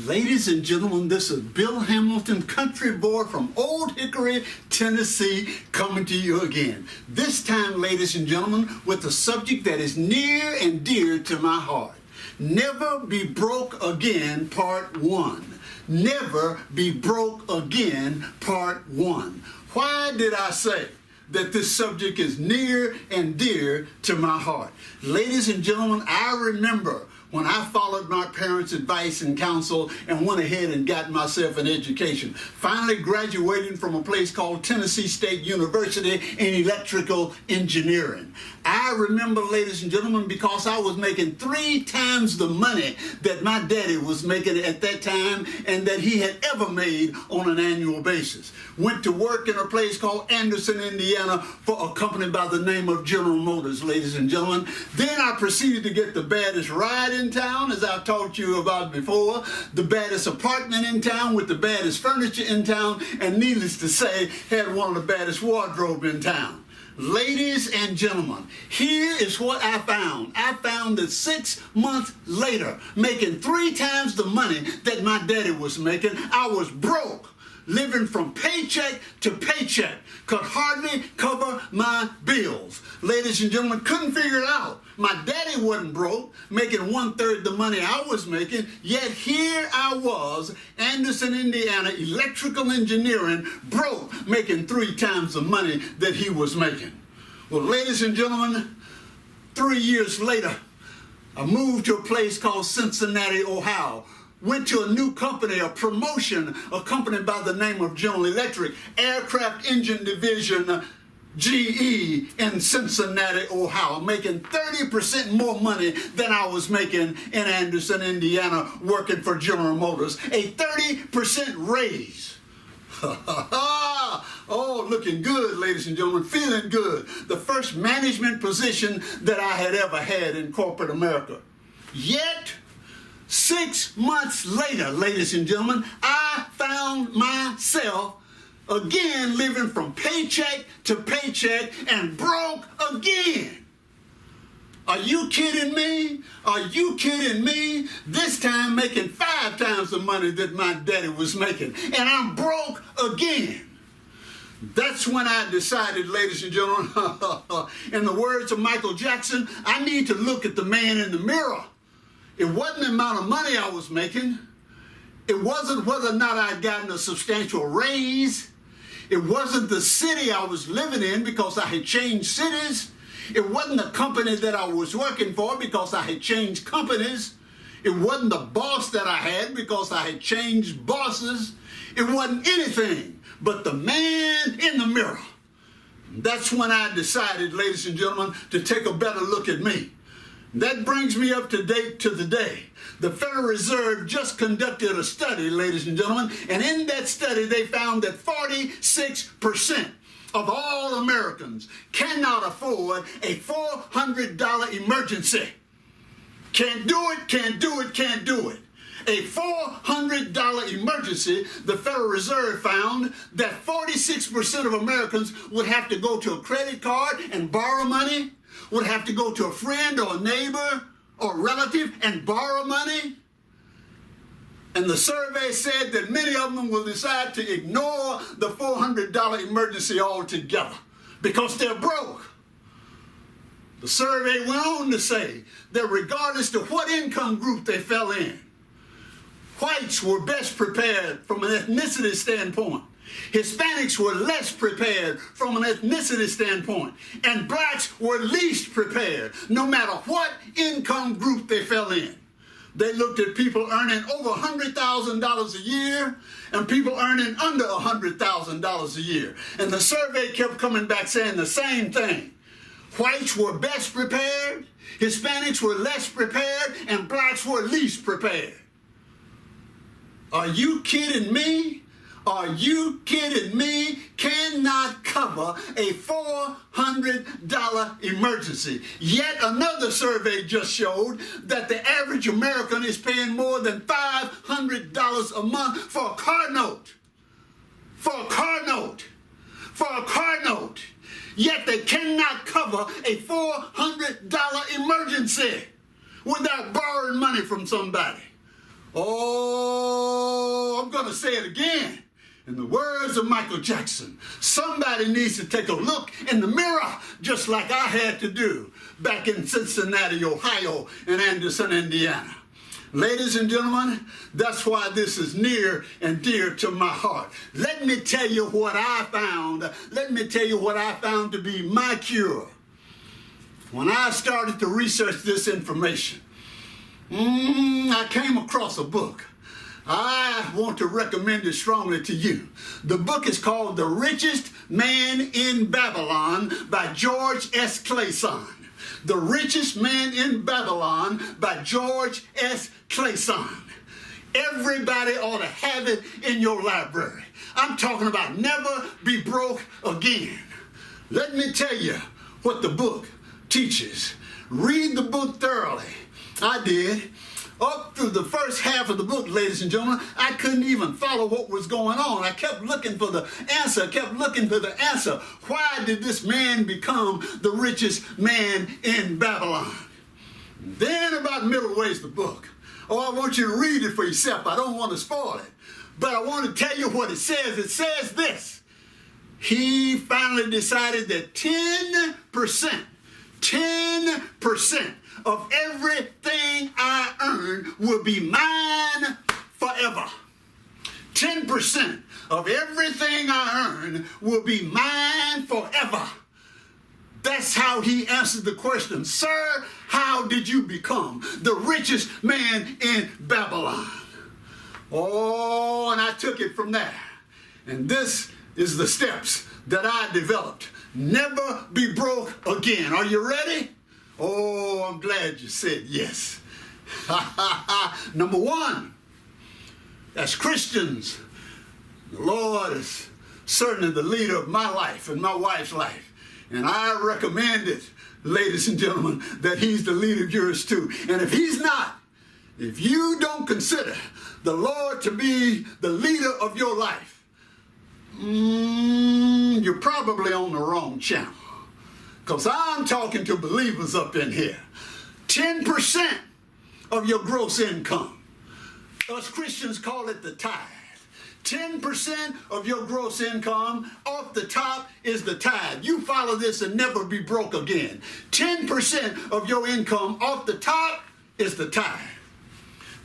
Ladies and gentlemen, this is Bill Hamilton, country boy from Old Hickory, Tennessee, coming to you again. This time, ladies and gentlemen, with a subject that is near and dear to my heart. Never Be Broke Again, Part 1. Never Be Broke Again, Part 1. Why did I say that this subject is near and dear to my heart? Ladies and gentlemen, I remember when I followed my parents' advice and counsel and went ahead and got myself an education, finally graduating from a place called Tennessee State University in electrical engineering. I remember, ladies and gentlemen, because I was making 3 times the money that my daddy was making at that time and that he had ever made on an annual basis. Went to work in a place called Anderson, Indiana for a company by the name of General Motors, ladies and gentlemen. Then I proceeded to get the baddest ride in town, as I've talked to you about before, the baddest apartment in town with the baddest furniture in town, and needless to say, had one of the baddest wardrobe in town. Ladies and gentlemen, here is what I found. I found that 6 months later, making 3 times the money that my daddy was making, I was broke, living from paycheck to paycheck, could hardly cover my bills. Ladies and gentlemen, couldn't figure it out. My daddy wasn't broke, making 1/3 the money I was making, yet here I was, Anderson, Indiana, electrical engineering, broke, making 3 times the money that he was making. Well, ladies and gentlemen, 3 years later, I moved to a place called Cincinnati, Ohio. Went to a new company, a promotion, a company by the name of General Electric, Aircraft Engine Division, GE, in Cincinnati, Ohio, making 30% more money than I was making in Anderson, Indiana, working for General Motors. A 30% raise. Oh, looking good, ladies and gentlemen, feeling good. The first management position that I had ever had in corporate America. Yet, 6 months later, ladies and gentlemen, I found myself again living from paycheck to paycheck and broke again. Are you kidding me? Are you kidding me? This time making 5 times the money that my daddy was making, and I'm broke again. That's when I decided, ladies and gentlemen, in the words of Michael Jackson, I need to look at the man in the mirror. It wasn't the amount of money I was making. It wasn't whether or not I'd gotten a substantial raise. It wasn't the city I was living in because I had changed cities. It wasn't the company that I was working for because I had changed companies. It wasn't the boss that I had because I had changed bosses. It wasn't anything but the man in the mirror. That's when I decided, ladies and gentlemen, to take a better look at me. That brings me up to date to the day. The Federal Reserve just conducted a study, ladies and gentlemen, and in that study they found that 46% of all Americans cannot afford a $400 emergency. Can't do it, can't do it, can't do it. A $400 emergency, the Federal Reserve found that 46% of Americans would have to go to a credit card and borrow money, would have to go to a friend or a neighbor or relative and borrow money. And the survey said that many of them will decide to ignore the $400 emergency altogether because they're broke. The survey went on to say that regardless of what income group they fell in, whites were best prepared from an ethnicity standpoint. Hispanics were less prepared from an ethnicity standpoint, and blacks were least prepared, no matter what income group they fell in. They looked at people earning over $100,000 a year and people earning under $100,000 a year. And the survey kept coming back saying the same thing. Whites were best prepared, Hispanics were less prepared, and blacks were least prepared. Are you kidding me? Are you kidding me? Cannot cover a $400 emergency. Yet another survey just showed that the average American is paying more than $500 a month for a car note. For a car note. For a car note. Yet they cannot cover a $400 emergency without borrowing money from somebody. Oh, I'm going to say it again. In the words of Michael Jackson, somebody needs to take a look in the mirror just like I had to do back in Cincinnati, Ohio, and Anderson, Indiana. Ladies and gentlemen, that's why this is near and dear to my heart. Let me tell you what I found. Let me tell you what I found to be my cure. When I started to research this information, I came across a book. I want to recommend it strongly to you. The book is called The Richest Man in Babylon by George S. Clayson. The Richest Man in Babylon by George S. Clayson. Everybody ought to have it in your library. I'm talking about never be broke again. Let me tell you what the book teaches. Read the book thoroughly. I did. Up through the first half of the book, ladies and gentlemen, I couldn't even follow what was going on. I kept looking for the answer. Why did this man become the richest man in Babylon? Then about middle ways the book. Oh, I want you to read it for yourself. I don't want to spoil it. But I want to tell you what it says. It says this. He finally decided that 10% of everything I earn will be mine forever. 10% of everything I earn will be mine forever. That's how he answered the question, sir, how did you become the richest man in Babylon? Oh, and I took it from there. And this is the steps that I developed. Never be broke again. Are you ready? Oh, I'm glad you said yes. Number one, as Christians, the Lord is certainly the leader of my life and my wife's life. And I recommend it, ladies and gentlemen, that he's the leader of yours too. And if he's not, if you don't consider the Lord to be the leader of your life, you're probably on the wrong channel. Because I'm talking to believers up in here. 10% of your gross income. Us Christians call it the tithe. 10% of your gross income off the top is the tithe. You follow this and never be broke again. 10% of your income off the top is the tithe.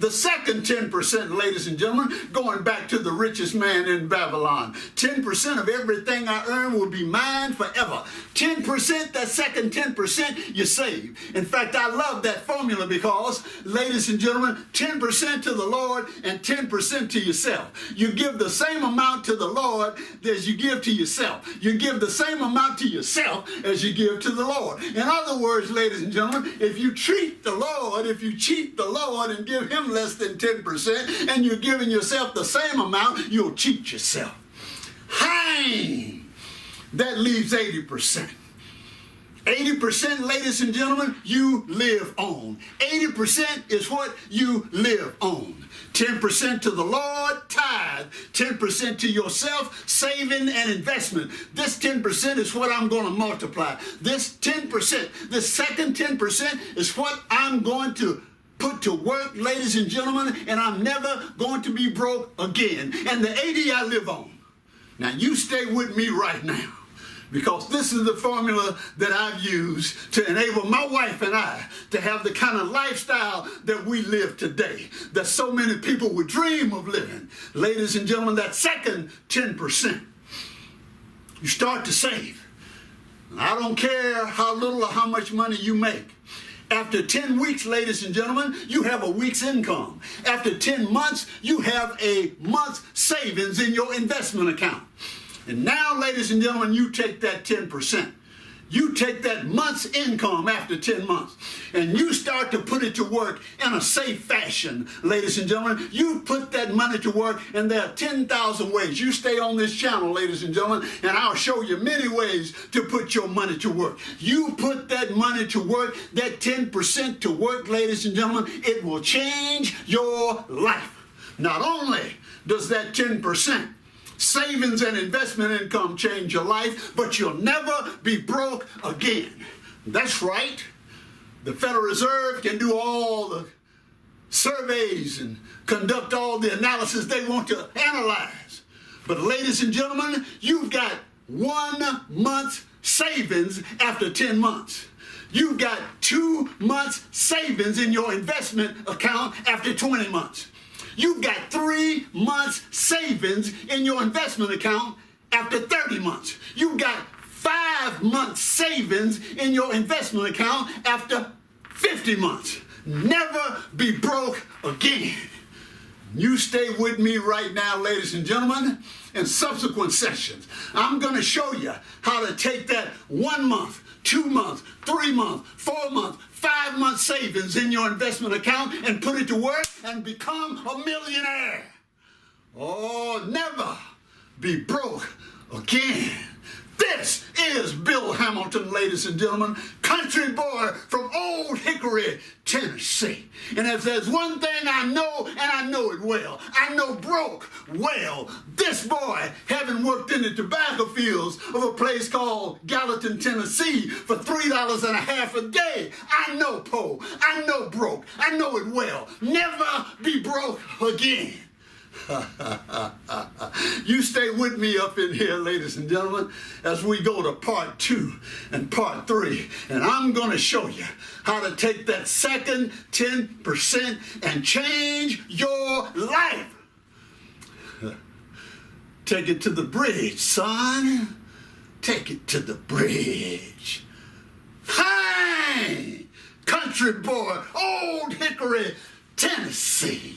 The second 10%, ladies and gentlemen, going back to the richest man in Babylon. 10% of everything I earn will be mine forever. 10%, that second 10%, you save. In fact, I love that formula because, ladies and gentlemen, 10% to the Lord and 10% to yourself. You give the same amount to the Lord as you give to yourself. You give the same amount to yourself as you give to the Lord. In other words, ladies and gentlemen, if you cheat the Lord and give him less than 10% and you're giving yourself the same amount, you'll cheat yourself. That leaves 80%. 80%, ladies and gentlemen, you live on. 80% is what you live on. 10% to the Lord, tithe. 10% to yourself, saving and investment. This 10% is what I'm going to multiply. This 10%, this second 10% is what I'm going to put to work, ladies and gentlemen, and I'm never going to be broke again. And the 80 I live on. Now you stay with me right now, because this is the formula that I've used to enable my wife and I to have the kind of lifestyle that we live today, that so many people would dream of living. Ladies and gentlemen, that second 10%, you start to save. I don't care how little or how much money you make. After 10 weeks, ladies and gentlemen, you have a week's income. After 10 months, you have a month's savings in your investment account. And now, ladies and gentlemen, you take that 10%. You take that month's income after 10 months, and you start to put it to work in a safe fashion, ladies and gentlemen. You put that money to work, and there are 10,000 ways. You stay on this channel, ladies and gentlemen, and I'll show you many ways to put your money to work. You put that money to work, that 10% to work, ladies and gentlemen, it will change your life. Not only does that 10% savings and investment income change your life, but you'll never be broke again. That's right. The Federal Reserve can do all the surveys and conduct all the analysis they want to analyze. But ladies and gentlemen, you've got 1 month's savings after 10 months. You've got 2 months savings in your investment account after 20 months. You've got 3 months savings in your investment account after 30 months. You've got 5 months savings in your investment account after 50 months. Never be broke again. You stay with me right now, ladies and gentlemen. In subsequent sessions, I'm going to show you how to take that 1 month, 2 months, 3 months, 4 months, 5 month savings in your investment account and put it to work and become a millionaire. Oh, never be broke again. This is Bill Hamilton, ladies and gentlemen, country boy from Old Hickory, Tennessee. And if there's one thing I know, and I know it well, I know broke well. This boy, having worked in the tobacco fields of a place called Gallatin, Tennessee for $3.50 a day, I know po, I know broke, I know it well. Never be broke again. You stay with me up in here, ladies and gentlemen, as we go to part 2 and part 3. And I'm going to show you how to take that second 10% and change your life. Take it to the bridge, son. Take it to the bridge. Hey, country boy, Old Hickory, Tennessee.